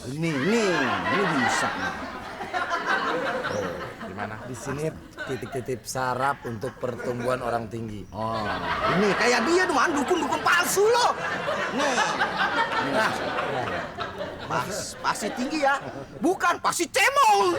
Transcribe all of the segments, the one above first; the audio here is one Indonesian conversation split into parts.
Ini bisa nih. Gimana? Di sini titik-titik saraf untuk pertumbuhan orang tinggi. Oh, ini kayak dia tuh man, dukun palsu loh. Nih. Nah, pasti tinggi ya. Bukan, pasti cemong.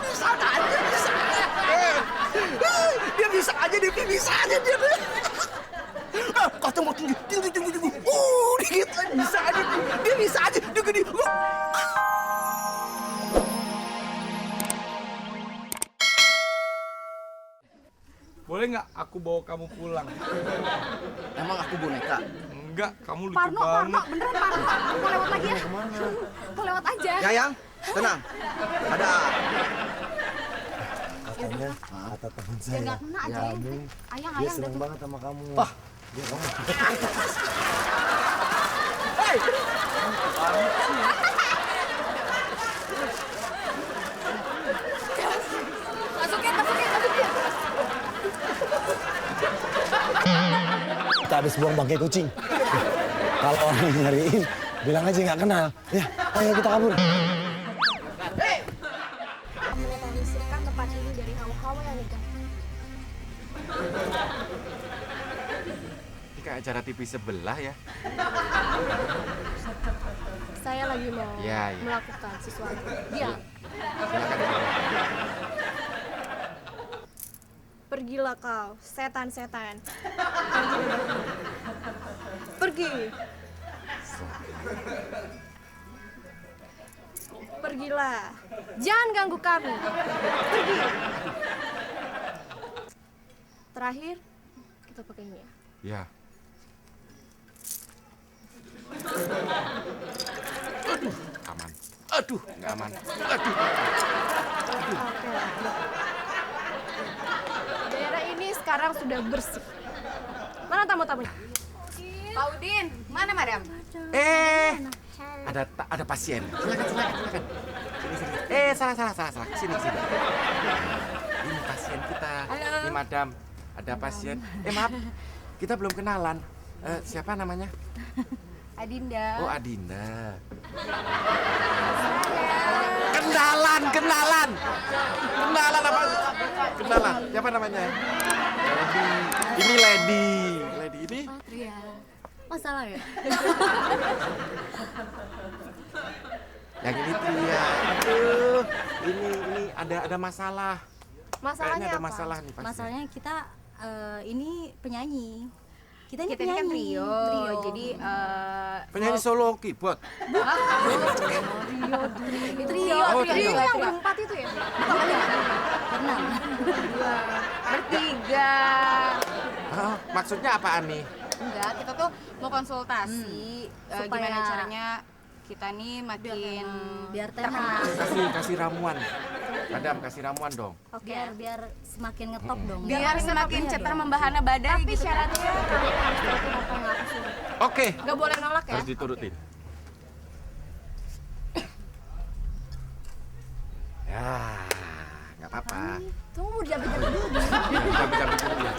Bisa aja, bisa. Dia bisa aja, dia bisa aja dia. Kata mau tinggi. Dikit aja, bisa aja. Dia bisa aja, dia gede. Boleh nggak aku bawa kamu pulang? Emang aku boneka? Enggak, kamu lucu Parno, banget. beneran Parno. Mau lewat lagi ya? Mau lewat aja. Yayang, tenang. Ada. Katanya kata teman Biar saya. nggak kena aja. Kamu, Ayang, dia ayang. seneng banget sama kamu. Wah. Dia kamu. Hei! Masukin. Kita habis buang bangkai kucing. Kalau orang yang nyariin, bilang aja nggak kenal. Ya, ayo kita kabur. Menetralisirkan tempat ini dari hawa-hawa yang negatif. Ini kayak acara TV sebelah ya. Saya lagi mau Ya. melakukan sesuatu. Diam. Silakan. Pergilah kau, setan-setan. Pergi. Pergilah. Jangan ganggu kami. Pergi. Terakhir, kita pakai ini ya. Ya. Aman. Aduh, nggak aman. Aduh. Oke lah. Daerah ini sekarang sudah bersih. Mana tamu-tamunya? Pak Udin, mana madam? Ada pasien. Silakan. Salah. Sini. Ini pasien kita. Halo. Ini madam. Ada pasien. Maaf. Kita belum kenalan. Siapa namanya? Adinda. Oh, Adinda. Saya. Kenalan apa? Kenalan. Siapa namanya? Lady. Ini Lady ini. Oh, Tria. Masalah ya? Yang ini Tria. Aduh, ini ada masalah. Masalahnya Kayaknya ada apa? masalah nih pasien. Masalahnya kita ini penyanyi. Kita ini Kita ini kan penyanyi. trio, jadi Penyanyi solo keyboard. Trio. Oh, Itu trio. yang berempat itu ya? Berenam. bertiga. Maksudnya apaan nih? Enggak, kita tuh mau konsultasi Supaya- gimana caranya kita nih makin Biar tenang. Kasih ramuan. Madam, kasih ramuan dong. Biar semakin ngetop dong. biar semakin Iya cepat dong. membahana badai Tapi gitu. syaratnya kalian harus turutin apa yang aku suruh. Oke. Gak boleh nolak ya? Harus diturutin. Ya, nggak apa-apa. Tunggu jabat-jabat dulu. Cabut dulu ya.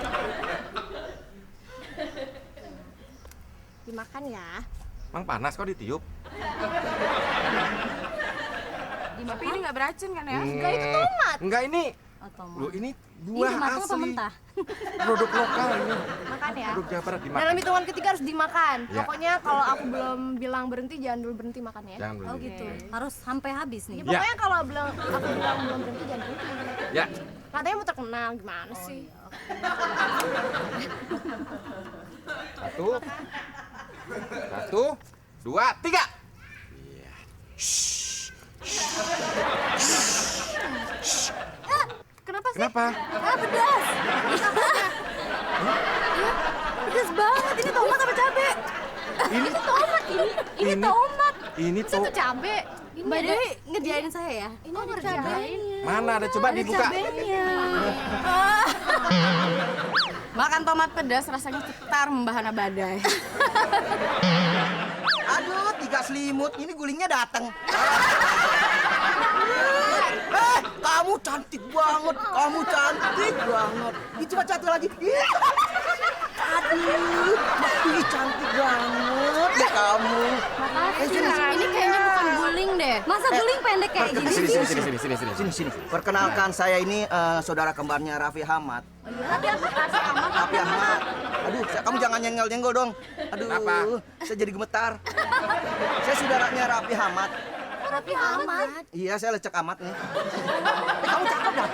Dimakan ya. Emang panas kok ditiup? Tapi ini nggak beracun kan ya? Enggak, itu tomat. Enggak, ini. Atau Loh, ini ini buah matang apa asli. mentah? Produk lokal ini. Makan ya. Produk Jawa Barat dimakan. Dalam hitungan ketiga harus dimakan. Ya. Pokoknya kalau aku belum bilang berhenti, jangan dulu berhenti makan ya. Jangan dulu. Oh gitu. Harus sampai habis nih. Ya, pokoknya kalau aku bilang belum berhenti, jangan berhenti. Ya. Katanya mau terkenal, gimana sih? Satu, dua, tiga. Iya. Kenapa sih? Kenapa? Pedas. Pedas banget. Ini tomat apa cabe? Ini Tomat ini tomat. Ini Itu tuh cabe. Ini Mbak ada Dewi ngerjain saya ya? ini ada cabenya. mana ada coba dibuka. Cabenya. Makan tomat pedas rasanya cetar membahana badai. Aduh, 3 selimut. Ini gulingnya datang. Kamu cantik banget. Kamu cantik banget. Ih, coba satu lagi. Ih. Aduh, ih, cantik banget ya kamu. Makasih. Ini kayaknya Masa guling pendek kayak gini sih? Sini. Perkenalkan saya ini saudara kembarnya Raffi Ahmad. Tapi apa? Raffi Ahmad. Aduh, kamu jangan nyenggol-nyenggol dong. Aduh, Kenapa? saya jadi gemetar. Saya saudaranya Raffi Ahmad. Raffi Ahmad. Iya, saya lecek amat nih. Kamu cakep dah.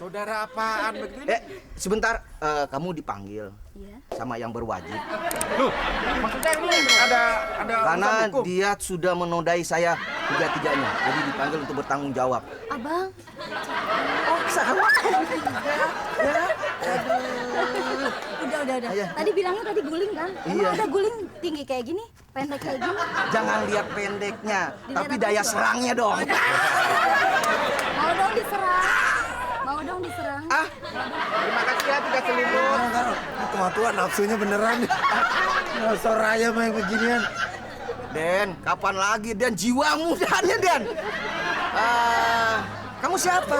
Saudara apaan begini? Sebentar, kamu dipanggil Iya. sama yang berwajib. Loh, maksudnya ini ada Karena urusan hukum? dia sudah menodai saya tiga-tiganya. Jadi dipanggil untuk bertanggung jawab. Abang. Oh, bisa kamu? Udah. Iya. Tadi bilangnya tadi guling kan? Iya. Emang ada guling tinggi kayak gini? Pendek kayak gini? Jangan lihat pendeknya, Dilihat tapi apa daya itu? serangnya dong. Mau dong diserang. Ah, Terima kasih ya 3 selimut. Tua-tua nafsunya beneran. Soraya main beginian. Den, kapan lagi Den? Jiwa mudanya Den. Kamu siapa?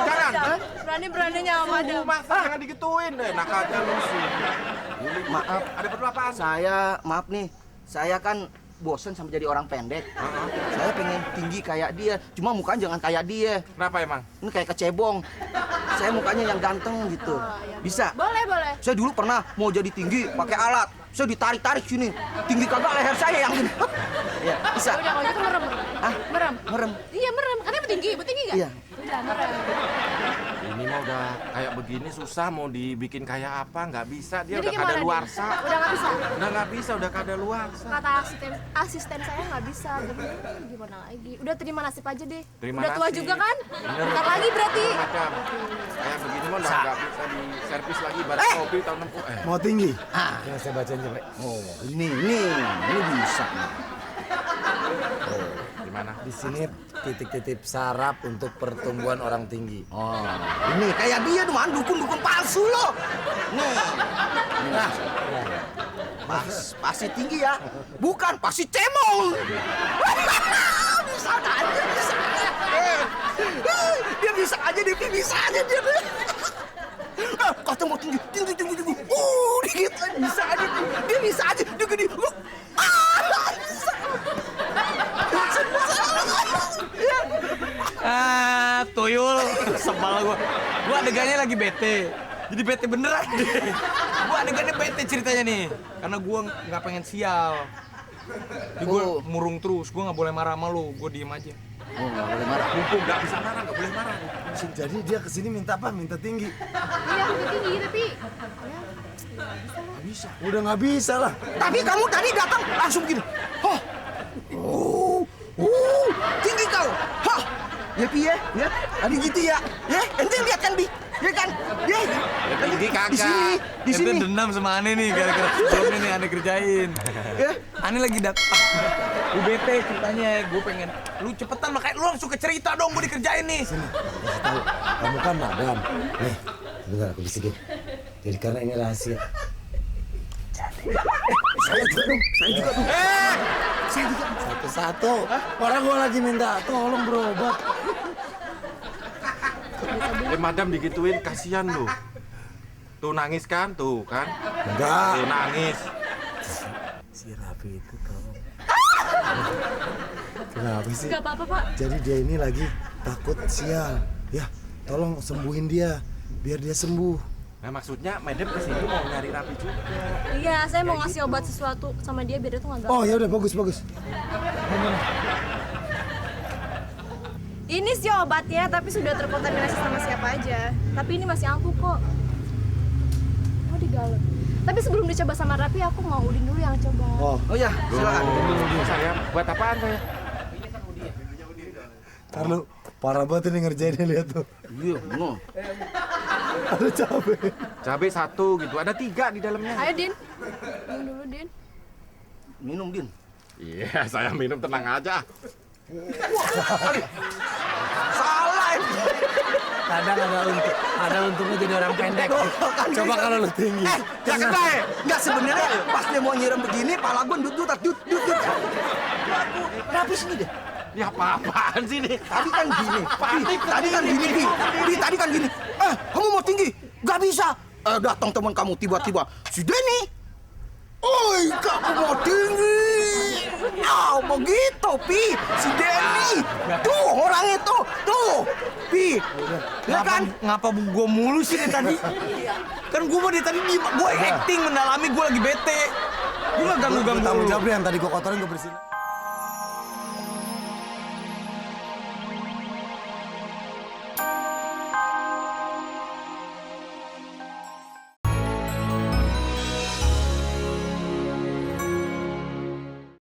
Jangan. Berani-beraninya sama madam. Masa jangan digituin deh, nakalnya lu sih. Maaf, Ada perlu apaan? maaf nih. Saya kan bosen sama jadi orang pendek. Saya pengen tinggi kayak dia. Cuma mukanya jangan kayak dia. Kenapa emang? Ini kayak kecebong. Saya mukanya yang ganteng gitu. Bisa? Boleh. Saya dulu pernah mau jadi tinggi pakai alat. Saya ditarik-tarik sini. Tinggi kagak, leher saya yang gini. Ya, bisa. Udah kalau gitu merem. Hah? Merem. Merem. Iya merem. Katanya bertinggi nggak? Iya. Udah merem. Ini mah udah kayak begini susah mau dibikin kayak apa, nggak bisa. Dia Jadi udah gimana, kadaluarsa. Din? Udah nggak bisa. Udah nggak bisa, udah kadaluarsa. Kata asisten saya nggak bisa. Jadi gimana lagi? Udah terima nasib aja deh. Terima udah tua nasib. juga kan? Bener. Ntar lagi berarti. Macam kayak begini mah udah nggak bisa di servis lagi baru kopi tahun 60. Mau tinggi? Ya saya bacain coba. Oh, ini bisa. Gimana? Di sini titik-titik saraf untuk pertumbuhan orang tinggi. Oh, ini kayak dia tuh, man, dukun palsu loh. Nih. Nah, pasti tinggi ya. Bukan, pasti cemong. Bisa aja, bisa. Dia bisa aja, dia. Kata mau tinggi. Dikit aja, bisa aja. Dia bisa aja, dia gini. Tuyul, sebal gua. Gua adegannya lagi bete. Jadi bete beneran deh. Gua adegannya bete ceritanya nih. Karena gua nggak pengen sial. Jadi gua murung terus, gua nggak boleh marah sama lu. Gua diem aja. Oh, nggak boleh marah. Mumpung nggak bisa marah, nggak boleh marah. Jadi dia kesini minta apa? Minta tinggi. Iya udah tinggi tapi. Udah nggak bisa lah. Tapi kamu tadi datang langsung gini. Tinggi kau. Hah. Ya Pi ya. Tadi gitu ya. Ya, ente lihat kan Bi. Ya kan? Ya. Tinggi kagak. Di sini. Ente dendam sama Ane nih gara-gara sebelumnya nih Ane kerjain. Ya. Ane lagi gue bete ceritanya. Gue pengen lu cepetan, makanya lu langsung ke cerita dong. Gue dikerjain nih. Kasih tahu, kamu kan madam. Nih, bentar aku bisikin. Jadi karena ini rahasia. Saya juga dong. Satu-satu. Orang gua lagi minta tolong berobat. Madam digituin kasihan lu. Tuh nangis kan, tuh kan. Enggak. Tuh nangis. Si Raffi itu tolong. Kenapa sih? Gak apa-apa Pak. Jadi dia ini lagi takut sial. Ya, tolong sembuhin dia. Biar dia sembuh. Nah maksudnya madam kesini mau nyari Raffi juga. Iya saya mau ngasih obat sesuatu sama dia biar dia tuh nggak Oh ya udah bagus. Ini sih obatnya, tapi sudah terkontaminasi sama siapa aja. Tapi ini masih ampuh kok. Oh digalak. Tapi sebelum dicoba sama Raffi, aku mau Udin dulu yang coba. Oh ya, silakan. Saya buat apaan saya? Karena parah banget ini ngerjainnya, lihat tuh. Iya, no. Ada cabai. Cabai 1 gitu, ada 3 di dalamnya. Ayo Din, minum dulu Din. Minum, Din. Iya, saya minum tenang aja. Salah ini. Kadang ada untungnya jadi orang pendek. Coba kalau lu tinggi. Enggak sebenarnya pas dia mau nyiram begini, pala gue dut. Rapi sini deh. Ya apa-apaan sih nih? Tadi kan gini. Tadi kan gini. Kamu mau tinggi? Gak bisa. Datang teman kamu tiba-tiba. Si Denny. Oi, kamu mau tinggi. Oh gitu, Pi. Si Denny. Tuh orang itu. Tuh. Pi. Ya kan? Ngapa gue mulu sih dari tadi? Kan gue dari tadi gue acting mendalami gue lagi bete. Gue nggak ganggu-ganggu Tanggung lu. jawab deh yang tadi gue kotorin gue bersihin.